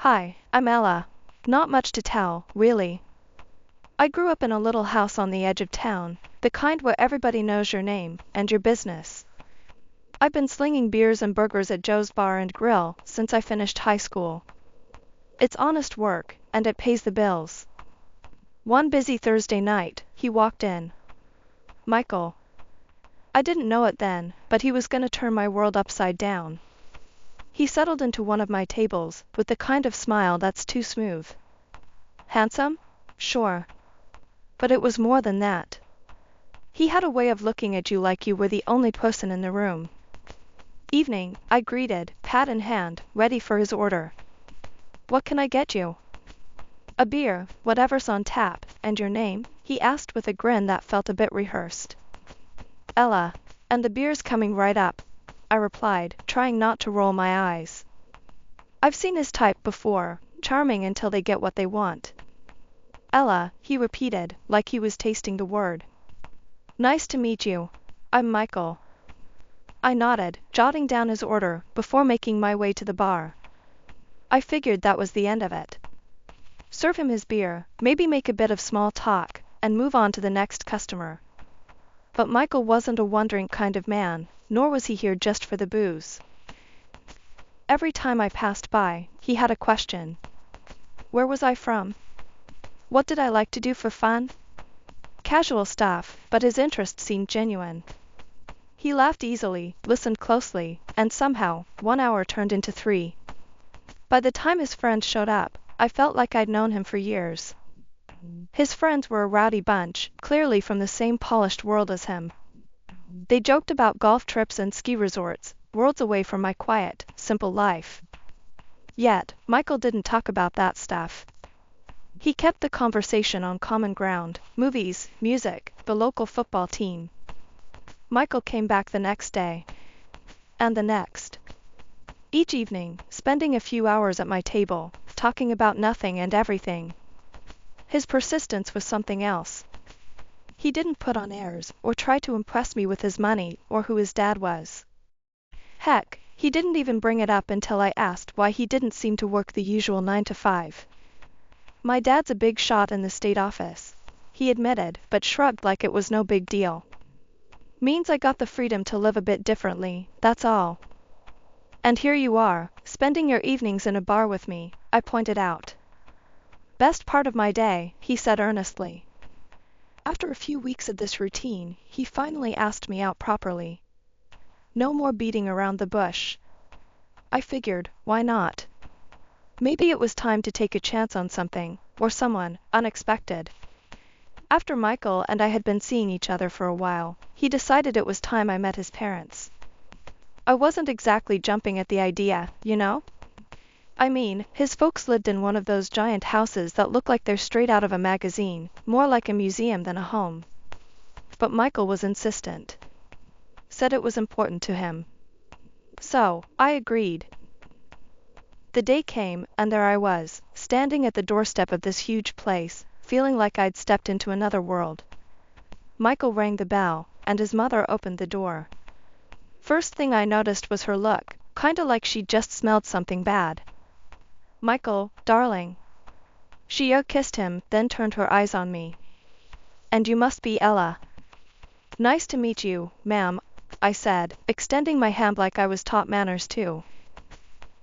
Hi, I'm Ella. Not much to tell, really. I grew up in a little house on the edge of town, the kind where everybody knows your name and your business. I've been slinging beers and burgers at Joe's Bar and Grill since I finished high school. It's honest work, and it pays the bills. One busy Thursday night, he walked in. Michael. I didn't know it then, but he was gonna turn my world upside down. He settled into one of my tables, with the kind of smile that's too smooth. Handsome? Sure. But it was more than that. He had a way of looking at you like you were the only person in the room. Evening, I greeted, hat in hand, ready for his order. What can I get you? A beer, whatever's on tap, and your name? He asked with a grin that felt a bit rehearsed. Ella. And the beer's coming right up, I replied, trying not to roll my eyes. I've seen his type before, charming until they get what they want. Ella, he repeated, like he was tasting the word. Nice to meet you. I'm Michael. I nodded, jotting down his order before making my way to the bar. I figured that was the end of it. Serve him his beer, maybe make a bit of small talk, and move on to the next customer. But Michael wasn't a wandering kind of man, nor was he here just for the booze. Every time I passed by, he had a question. Where was I from? What did I like to do for fun? Casual stuff, but his interest seemed genuine. He laughed easily, listened closely, and somehow, 1 hour turned into 3. By the time his friends showed up, I felt like I'd known him for years. His friends were a rowdy bunch, clearly from the same polished world as him. They joked about golf trips and ski resorts, worlds away from my quiet, simple life. Yet, Michael didn't talk about that stuff. He kept the conversation on common ground, movies, music, the local football team. Michael came back the next day. And the next. Each evening, spending a few hours at my table, talking about nothing and everything. His persistence was something else. He didn't put on airs or try to impress me with his money or who his dad was. Heck, he didn't even bring it up until I asked why he didn't seem to work the usual 9 to 5. My dad's a big shot in the state office, he admitted, but shrugged like it was no big deal. Means I got the freedom to live a bit differently, that's all. And here you are, spending your evenings in a bar with me, I pointed out. Best part of my day, he said earnestly. After a few weeks of this routine, he finally asked me out properly. No more beating around the bush. I figured, why not? Maybe it was time to take a chance on something, or someone, unexpected. After Michael and I had been seeing each other for a while, he decided it was time I met his parents. I wasn't exactly jumping at the idea, you know? I mean, his folks lived in one of those giant houses that look like they're straight out of a magazine, more like a museum than a home. But Michael was insistent. Said it was important to him. So, I agreed. The day came, and there I was, standing at the doorstep of this huge place, feeling like I'd stepped into another world. Michael rang the bell, and his mother opened the door. First thing I noticed was her look, kinda like she'd just smelled something bad. Michael, darling. She kissed him, then turned her eyes on me. And you must be Ella. Nice to meet you, ma'am, I said, extending my hand like I was taught manners too.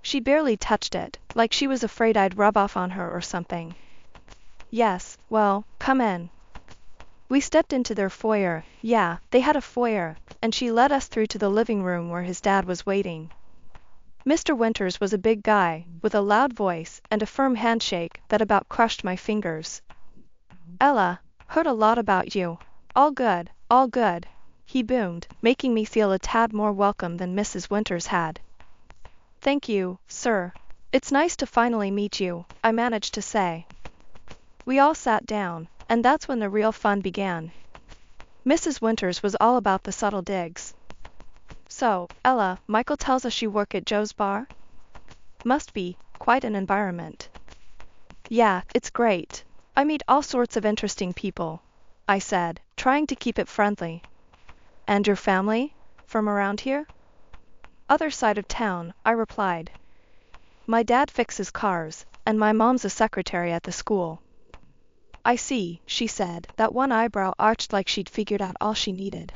She barely touched it, like she was afraid I'd rub off on her or something. Yes, well, come in. We stepped into their foyer, yeah, they had a foyer, and she led us through to the living room where his dad was waiting. Mr. Winters was a big guy, with a loud voice and a firm handshake that about crushed my fingers. Ella, heard a lot about you. All good, he boomed, making me feel a tad more welcome than Mrs. Winters had. Thank you, sir. It's nice to finally meet you, I managed to say. We all sat down, and that's when the real fun began. Mrs. Winters was all about the subtle digs. So, Ella, Michael tells us you work at Joe's Bar? Must be quite an environment. Yeah, it's great. I meet all sorts of interesting people, I said, trying to keep it friendly. And your family? From around here? Other side of town, I replied. My dad fixes cars, and my mom's a secretary at the school. I see, she said, that one eyebrow arched like she'd figured out all she needed.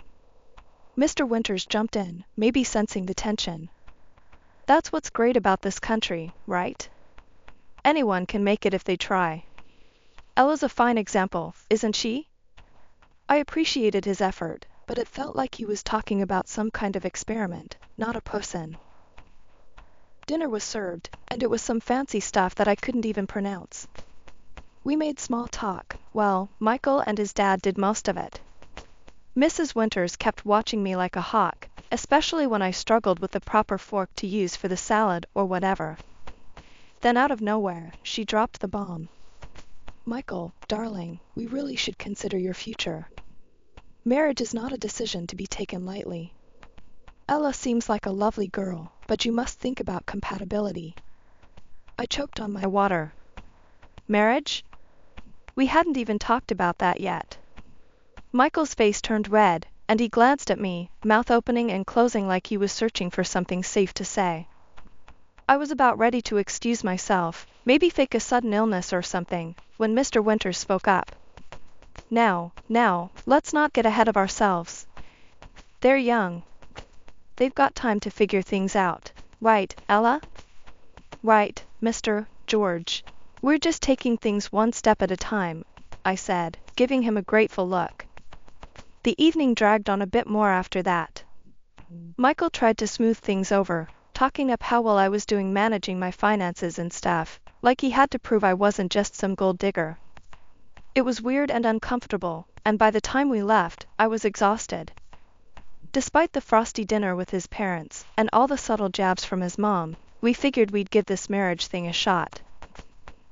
Mr. Winters jumped in, maybe sensing the tension. That's what's great about this country, right? Anyone can make it if they try. Ella's a fine example, isn't she? I appreciated his effort, but it felt like he was talking about some kind of experiment, not a person. Dinner was served, and it was some fancy stuff that I couldn't even pronounce. We made small talk. Well, Michael and his dad did most of it. Mrs. Winters kept watching me like a hawk, especially when I struggled with the proper fork to use for the salad or whatever. Then out of nowhere, she dropped the bomb. Michael, darling, we really should consider your future. Marriage is not a decision to be taken lightly. Ella seems like a lovely girl, but you must think about compatibility. I choked on my water. Marriage? We hadn't even talked about that yet. Michael's face turned red, and he glanced at me, mouth opening and closing like he was searching for something safe to say. I was about ready to excuse myself, maybe fake a sudden illness or something, when Mr. Winters spoke up. Now, let's not get ahead of ourselves. They're young. They've got time to figure things out. Right, Ella? Right, Mr. George. We're just taking things one step at a time, I said, giving him a grateful look. The evening dragged on a bit more after that. Michael tried to smooth things over, talking up how well I was doing managing my finances and stuff, like he had to prove I wasn't just some gold digger. It was weird and uncomfortable, and by the time we left, I was exhausted. Despite the frosty dinner with his parents, and all the subtle jabs from his mom, we figured we'd give this marriage thing a shot.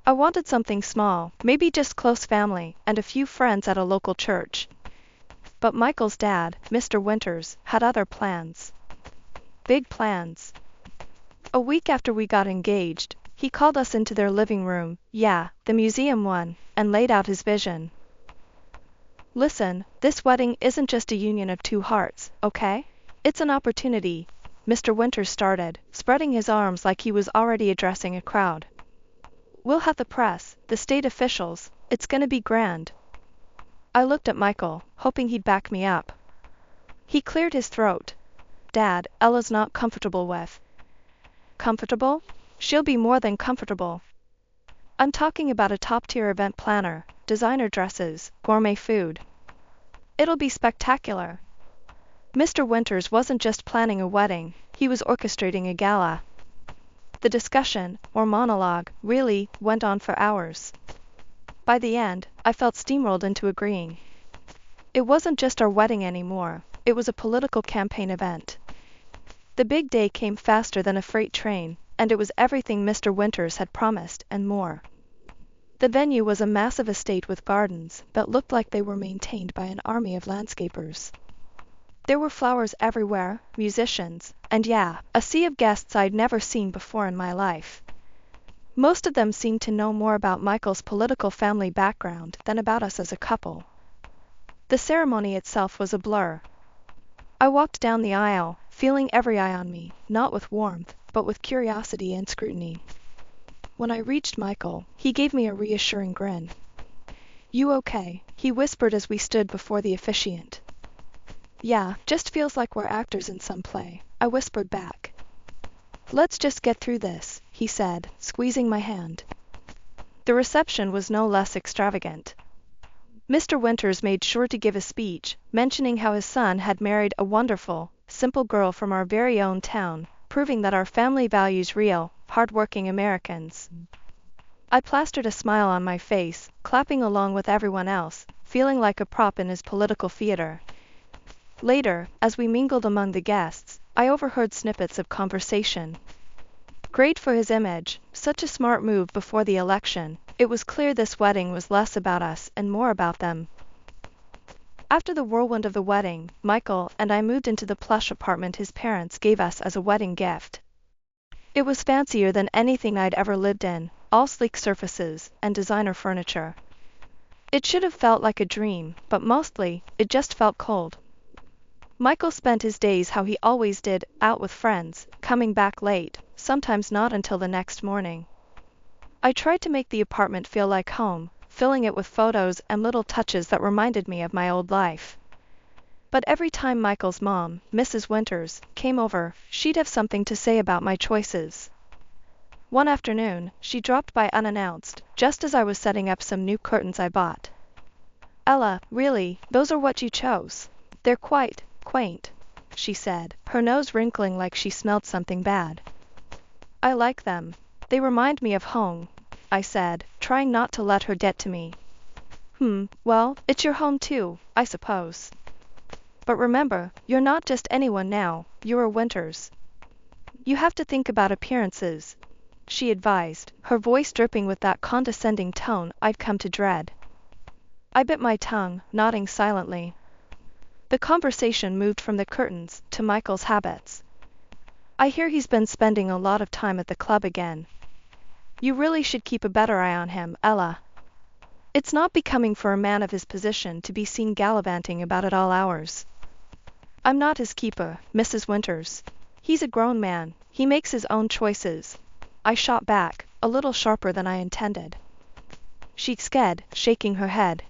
I wanted something small, maybe just close family, and a few friends at a local church. But Michael's dad, Mr. Winters, had other plans. Big plans. A week after we got engaged, he called us into their living room, yeah, the museum one, and laid out his vision. Listen, this wedding isn't just a union of two hearts, okay? It's an opportunity, Mr. Winters started, spreading his arms like he was already addressing a crowd. We'll have the press, the state officials, it's gonna be grand. I looked at Michael, hoping he'd back me up. He cleared his throat. Dad, Ella's not comfortable with. Comfortable? She'll be more than comfortable. I'm talking about a top-tier event planner, designer dresses, gourmet food. It'll be spectacular. Mr. Winters wasn't just planning a wedding, he was orchestrating a gala. The discussion, or monologue, really went on for hours. By the end, I felt steamrolled into agreeing. It wasn't just our wedding anymore, it was a political campaign event. The big day came faster than a freight train, and it was everything Mr. Winters had promised and more. The venue was a massive estate with gardens that looked like they were maintained by an army of landscapers. There were flowers everywhere, musicians, and yeah, a sea of guests I'd never seen before in my life. Most of them seemed to know more about Michael's political family background than about us as a couple. The ceremony itself was a blur. I walked down the aisle, feeling every eye on me, not with warmth, but with curiosity and scrutiny. When I reached Michael, he gave me a reassuring grin. You okay? He whispered as we stood before the officiant. Yeah, just feels like we're actors in some play, I whispered back. Let's just get through this, he said, squeezing my hand. The reception was no less extravagant. Mr. Winters made sure to give a speech, mentioning how his son had married a wonderful, simple girl from our very own town, proving that our family values real, hard-working Americans. I plastered a smile on my face, clapping along with everyone else, feeling like a prop in his political theater. Later, as we mingled among the guests, I overheard snippets of conversation. Great for his image, such a smart move before the election. It was clear this wedding was less about us and more about them. After the whirlwind of the wedding, Michael and I moved into the plush apartment his parents gave us as a wedding gift. It was fancier than anything I'd ever lived in, all sleek surfaces and designer furniture. It should have felt like a dream, but mostly, it just felt cold. Michael spent his days how he always did, out with friends, coming back late, sometimes not until the next morning. I tried to make the apartment feel like home, filling it with photos and little touches that reminded me of my old life. But every time Michael's mom, Mrs. Winters, came over, she'd have something to say about my choices. One afternoon, she dropped by unannounced, just as I was setting up some new curtains I bought. "Ella, really, those are what you chose. They're quite quaint," she said, her nose wrinkling like she smelled something bad. "I like them. They remind me of home," I said, trying not to let her get to me. Well, it's your home too, I suppose. But remember, you're not just anyone now, you're a Winters. You have to think about appearances," she advised, her voice dripping with that condescending tone I'd come to dread. I bit my tongue, nodding silently. The conversation moved from the curtains to Michael's habits. "I hear he's been spending a lot of time at the club again. You really should keep a better eye on him, Ella. It's not becoming for a man of his position to be seen gallivanting about at all hours." "I'm not his keeper, Mrs. Winters. He's a grown man, he makes his own choices," I shot back, a little sharper than I intended. She sked, shaking her head.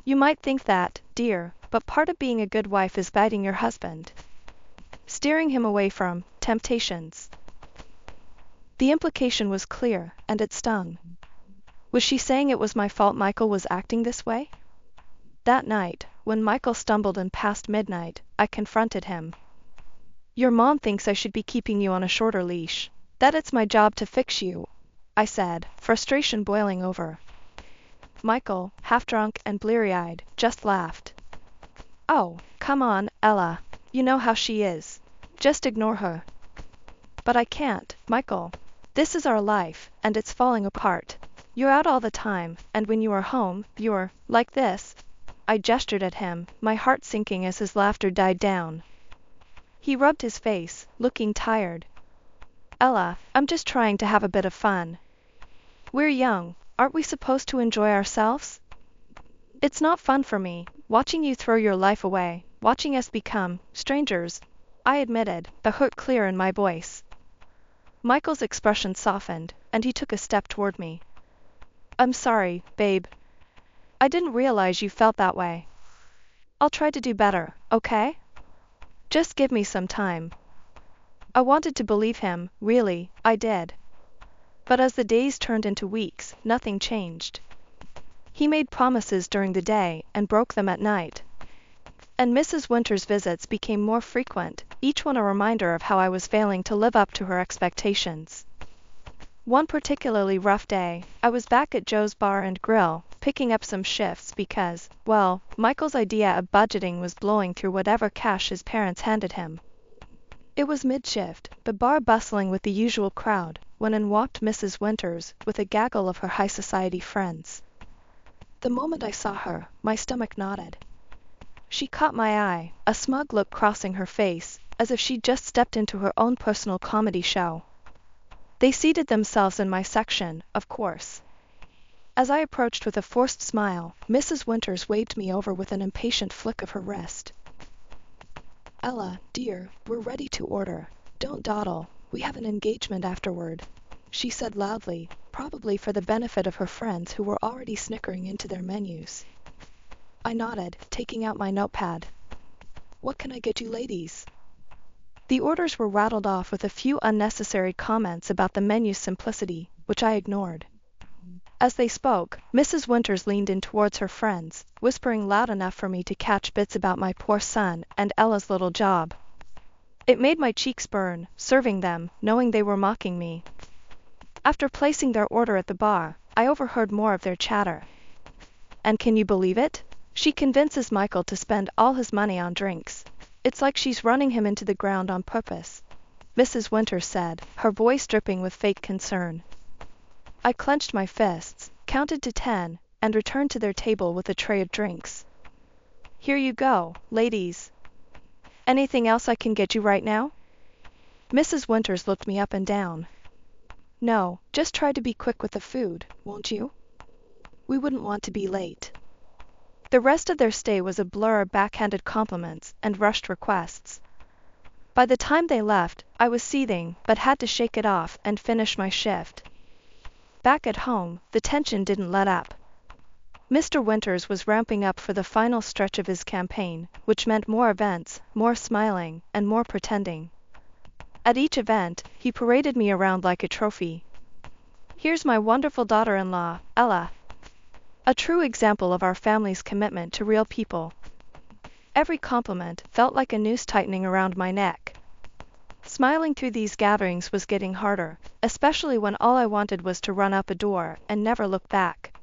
"You might think that, dear, but part of being a good wife is guiding your husband, steering him away from temptations." The implication was clear, and it stung. Was she saying it was my fault Michael was acting this way? That night, when Michael stumbled in past midnight, I confronted him. "Your mom thinks I should be keeping you on a shorter leash, that it's my job to fix you," I said, frustration boiling over. Michael, half drunk and bleary-eyed, just laughed. "Oh, come on, Ella. You know how she is. Just ignore her." "But I can't, Michael. This is our life, and it's falling apart. You're out all the time, and when you are home, you're like this." I gestured at him, my heart sinking as his laughter died down. He rubbed his face, looking tired. "Ella, I'm just trying to have a bit of fun. We're young, aren't we supposed to enjoy ourselves? It's not fun for me, watching you throw your life away, watching us become strangers," I admitted, the hurt clear in my voice. Michael's expression softened, and he took a step toward me. "I'm sorry, babe. I didn't realize you felt that way. I'll try to do better, okay? Just give me some time." I wanted to believe him, really, I did. But as the days turned into weeks, nothing changed. He made promises during the day and broke them at night. And Mrs. Winters' visits became more frequent, each one a reminder of how I was failing to live up to her expectations. One particularly rough day, I was back at Joe's Bar and Grill, picking up some shifts because, well, Michael's idea of budgeting was blowing through whatever cash his parents handed him. It was mid-shift, the bar bustling with the usual crowd, when in walked Mrs. Winters with a gaggle of her high society friends. The moment I saw her, my stomach knotted. She caught my eye, a smug look crossing her face, as if she'd just stepped into her own personal comedy show. They seated themselves in my section, of course. As I approached with a forced smile, Mrs. Winters waved me over with an impatient flick of her wrist. "Ella, dear, we're ready to order. Don't dawdle, we have an engagement afterward," she said loudly, probably for the benefit of her friends who were already snickering into their menus. I nodded, taking out my notepad. "What can I get you ladies?" The orders were rattled off with a few unnecessary comments about the menu's simplicity, which I ignored. As they spoke, Mrs. Winters leaned in towards her friends, whispering loud enough for me to catch bits about my poor son and Ella's little job. It made my cheeks burn, serving them, knowing they were mocking me. After placing their order at the bar, I overheard more of their chatter. "And can you believe it? She convinces Michael to spend all his money on drinks. It's like she's running him into the ground on purpose," Mrs. Winters said, her voice dripping with fake concern. I clenched my fists, counted to 10, and returned to their table with a tray of drinks. "Here you go, ladies. Anything else I can get you right now?" Mrs. Winters looked me up and down. "No, just try to be quick with the food, won't you? We wouldn't want to be late." The rest of their stay was a blur of backhanded compliments and rushed requests. By the time they left, I was seething, but had to shake it off and finish my shift. Back at home, the tension didn't let up. Mr. Winters was ramping up for the final stretch of his campaign, which meant more events, more smiling, and more pretending. At each event, he paraded me around like a trophy. "Here's my wonderful daughter-in-law, Ella. A true example of our family's commitment to real people." Every compliment felt like a noose tightening around my neck. Smiling through these gatherings was getting harder, especially when all I wanted was to run out the door and never look back.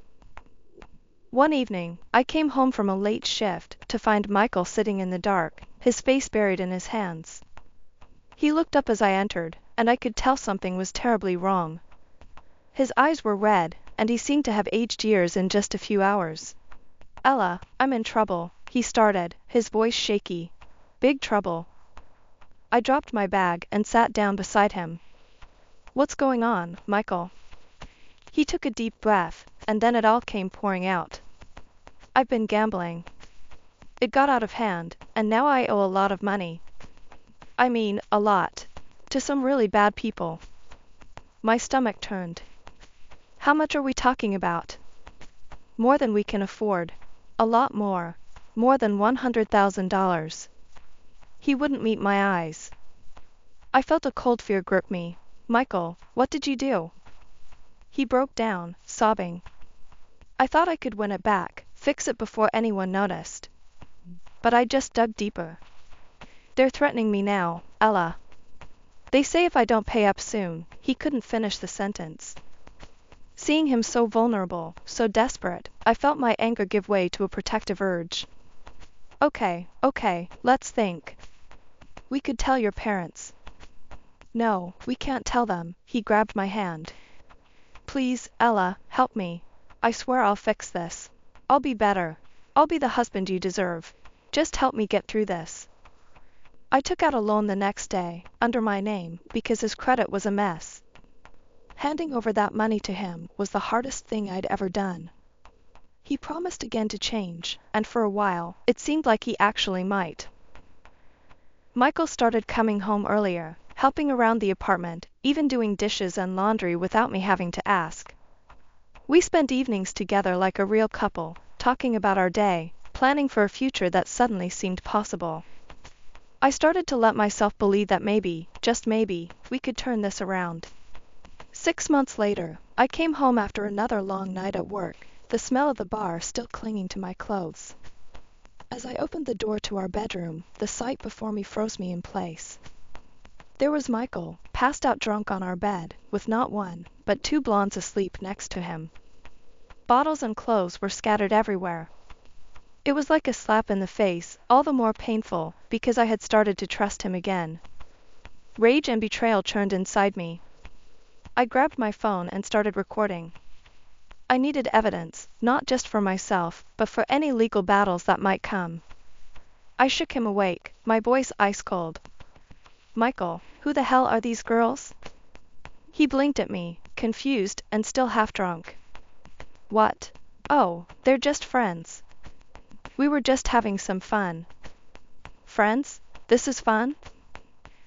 One evening, I came home from a late shift to find Michael sitting in the dark, his face buried in his hands. He looked up as I entered, and I could tell something was terribly wrong. His eyes were red, and he seemed to have aged years in just a few hours. "Ella, I'm in trouble," he started, his voice shaky. "Big trouble." I dropped my bag and sat down beside him. "What's going on, Michael?" He took a deep breath, and then it all came pouring out. "I've been gambling. It got out of hand, and now I owe a lot of money. I mean, a lot. To some really bad people." My stomach turned. "How much are we talking about?" "More than we can afford. A lot more. More than $100,000. He wouldn't meet my eyes. I felt a cold fear grip me. "Michael, what did you do?" He broke down, sobbing. "I thought I could win it back, fix it before anyone noticed. But I just dug deeper. They're threatening me now, Ella. They say if I don't pay up soon." He couldn't finish the sentence. Seeing him so vulnerable, so desperate, I felt my anger give way to a protective urge. Okay, let's think. We could tell your parents." "No, we can't tell them." He grabbed my hand. "Please, Ella, help me. I swear I'll fix this. I'll be better. I'll be the husband you deserve. Just help me get through this." I took out a loan the next day, under my name, because his credit was a mess. Handing over that money to him was the hardest thing I'd ever done. He promised again to change, and for a while, it seemed like he actually might. Michael started coming home earlier, helping around the apartment, even doing dishes and laundry without me having to ask. We spent evenings together like a real couple, talking about our day, planning for a future that suddenly seemed possible. I started to let myself believe that maybe, just maybe, we could turn this around. 6 months later, I came home after another long night at work, the smell of the bar still clinging to my clothes. As I opened the door to our bedroom, the sight before me froze me in place. There was Michael, passed out drunk on our bed, with not one, but 2 blondes asleep next to him. Bottles and clothes were scattered everywhere. It was like a slap in the face, all the more painful, because I had started to trust him again. Rage and betrayal churned inside me. I grabbed my phone and started recording. I needed evidence, not just for myself, but for any legal battles that might come. I shook him awake, my voice ice cold. "Michael, who the hell are these girls?" He blinked at me, confused and still half drunk. "What? Oh, they're just friends. We were just having some fun." "Friends? This is fun?"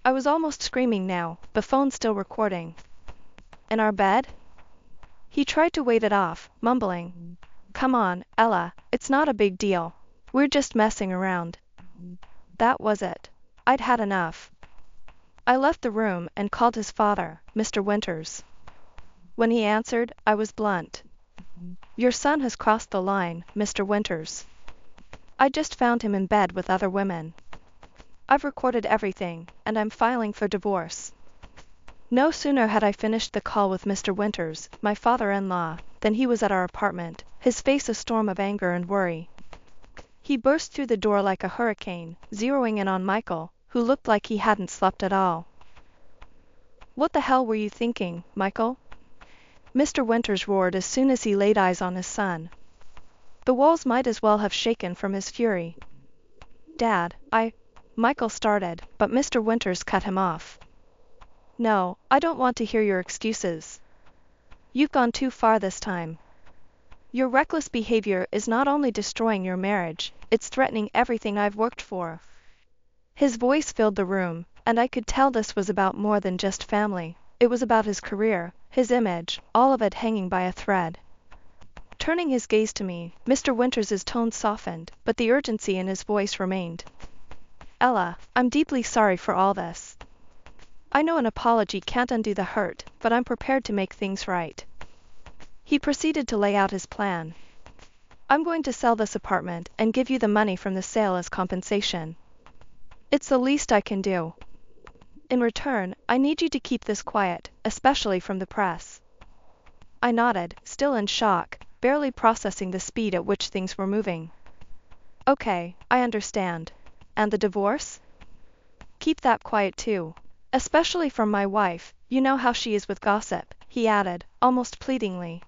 I was almost screaming now, the phone still recording. "In our bed?" He tried to wait it off, mumbling, "Come on, Ella, it's not a big deal. We're just messing around." That was it. I'd had enough. I left the room and called his father, Mr. Winters. When he answered, I was blunt. "Your son has crossed the line, Mr. Winters. I just found him in bed with other women. I've recorded everything, and I'm filing for divorce." No sooner had I finished the call with Mr. Winters, my father-in-law, than he was at our apartment, his face a storm of anger and worry. He burst through the door like a hurricane, zeroing in on Michael, who looked like he hadn't slept at all. "What the hell were you thinking, Michael?" Mr. Winters roared as soon as he laid eyes on his son. The walls might as well have shaken from his fury. "Dad, Michael started, but Mr. Winters cut him off. "No, I don't want to hear your excuses. You've gone too far this time. Your reckless behavior is not only destroying your marriage, it's threatening everything I've worked for. His voice filled the room, and I could tell this was about more than just family. It was about his career, his image, all of it hanging by a thread. Turning his gaze to me, Mr. Winters' tone softened, but the urgency in his voice remained. Ella, I'm deeply sorry for all this. I know an apology can't undo the hurt, but I'm prepared to make things right. He proceeded to lay out his plan. I'm going to sell this apartment and give you the money from the sale as compensation. It's the least I can do. In return, I need you to keep this quiet, especially from the press. I nodded, still in shock, barely processing the speed at which things were moving. Okay, I understand. And the divorce? Keep that quiet too. Especially from my wife, you know how she is with gossip, he added, almost pleadingly.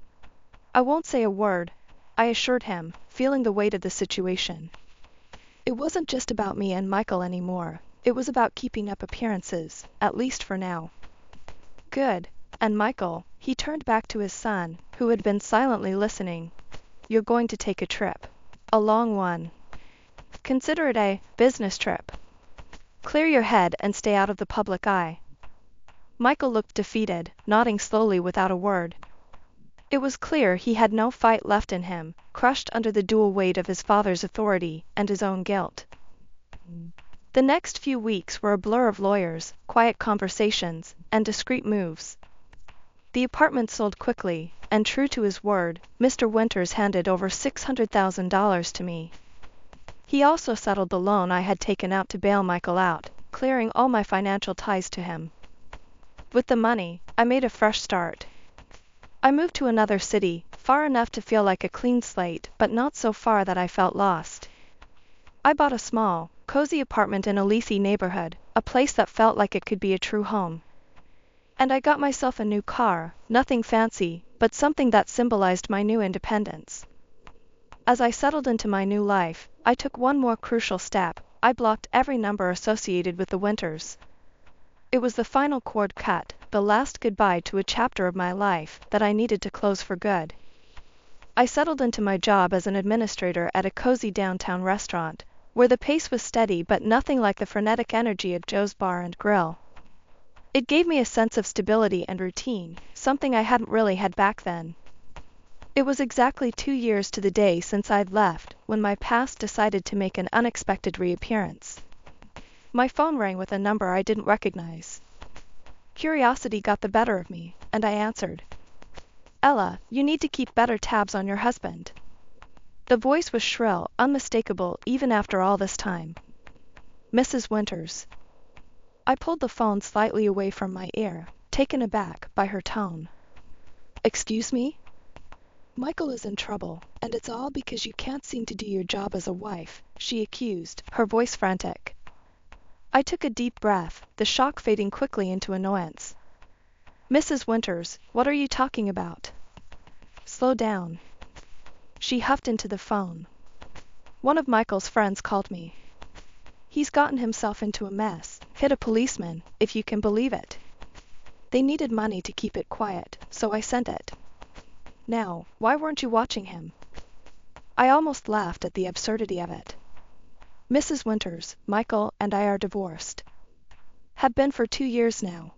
I won't say a word, I assured him, feeling the weight of the situation. It wasn't just about me and Michael anymore, it was about keeping up appearances, at least for now. Good. And Michael, he turned back to his son, who had been silently listening. You're going to take a trip. A long one. Consider it a business trip. Clear your head and stay out of the public eye. Michael looked defeated, nodding slowly without a word. It was clear he had no fight left in him, crushed under the dual weight of his father's authority and his own guilt. The next few weeks were a blur of lawyers, quiet conversations, and discreet moves. The apartment sold quickly, and true to his word, Mr. Winters handed over $600,000 to me. He also settled the loan I had taken out to bail Michael out, clearing all my financial ties to him. With the money, I made a fresh start. I moved to another city, far enough to feel like a clean slate, but not so far that I felt lost. I bought a small, cozy apartment in a leafy neighborhood, a place that felt like it could be a true home. And I got myself a new car, nothing fancy, but something that symbolized my new independence. As I settled into my new life, I took one more crucial step. I blocked every number associated with the Winters. It was the final cord cut, the last goodbye to a chapter of my life that I needed to close for good. I settled into my job as an administrator at a cozy downtown restaurant, where the pace was steady but nothing like the frenetic energy at Joe's Bar and Grill. It gave me a sense of stability and routine, something I hadn't really had back then. It was exactly 2 years to the day since I'd left, when my past decided to make an unexpected reappearance. My phone rang with a number I didn't recognize. Curiosity got the better of me, and I answered. Ella, you need to keep better tabs on your husband. The voice was shrill, unmistakable even after all this time. Mrs. Winters. I pulled the phone slightly away from my ear, taken aback by her tone. Excuse me? Michael is in trouble, and it's all because you can't seem to do your job as a wife, she accused, her voice frantic. I took a deep breath, the shock fading quickly into annoyance. Mrs. Winters, what are you talking about? Slow down. She huffed into the phone. One of Michael's friends called me. He's gotten himself into a mess, hit a policeman, if you can believe it. They needed money to keep it quiet, so I sent it. Now, why weren't you watching him? I almost laughed at the absurdity of it. Mrs. Winters, Michael and I are divorced. Have been for 2 years now.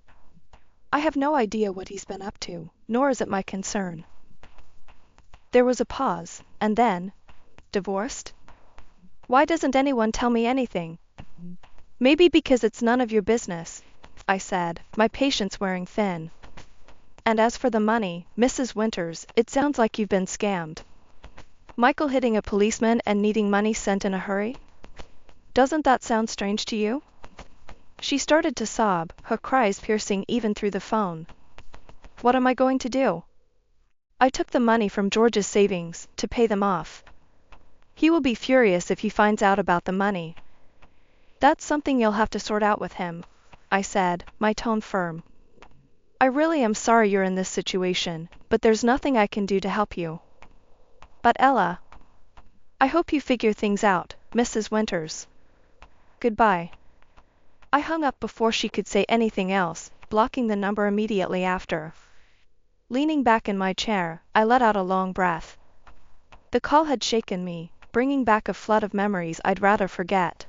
I have no idea what he's been up to, nor is it my concern. There was a pause, and then, divorced? Why doesn't anyone tell me anything? Maybe because it's none of your business, I said, my patience wearing thin. And as for the money, Mrs. Winters, it sounds like you've been scammed. Michael hitting a policeman and needing money sent in a hurry? Doesn't that sound strange to you? She started to sob, her cries piercing even through the phone. What am I going to do? I took the money from George's savings to pay them off. He will be furious if he finds out about the money. That's something you'll have to sort out with him, I said, my tone firm. I really am sorry you're in this situation, but there's nothing I can do to help you. But Ella, I hope you figure things out, Mrs. Winters. Goodbye. I hung up before she could say anything else, blocking the number immediately after. Leaning back in my chair, I let out a long breath. The call had shaken me, bringing back a flood of memories I'd rather forget.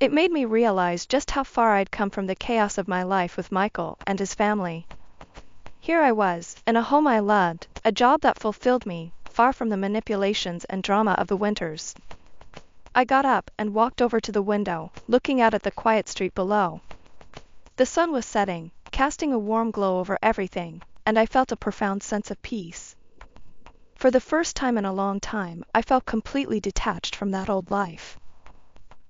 It made me realize just how far I'd come from the chaos of my life with Michael and his family. Here I was, in a home I loved, a job that fulfilled me, far from the manipulations and drama of the winters. I got up and walked over to the window, looking out at the quiet street below. The sun was setting, casting a warm glow over everything, and I felt a profound sense of peace. For the first time in a long time, I felt completely detached from that old life.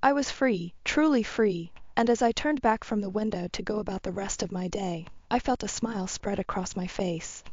I was free, truly free, and as I turned back from the window to go about the rest of my day, I felt a smile spread across my face.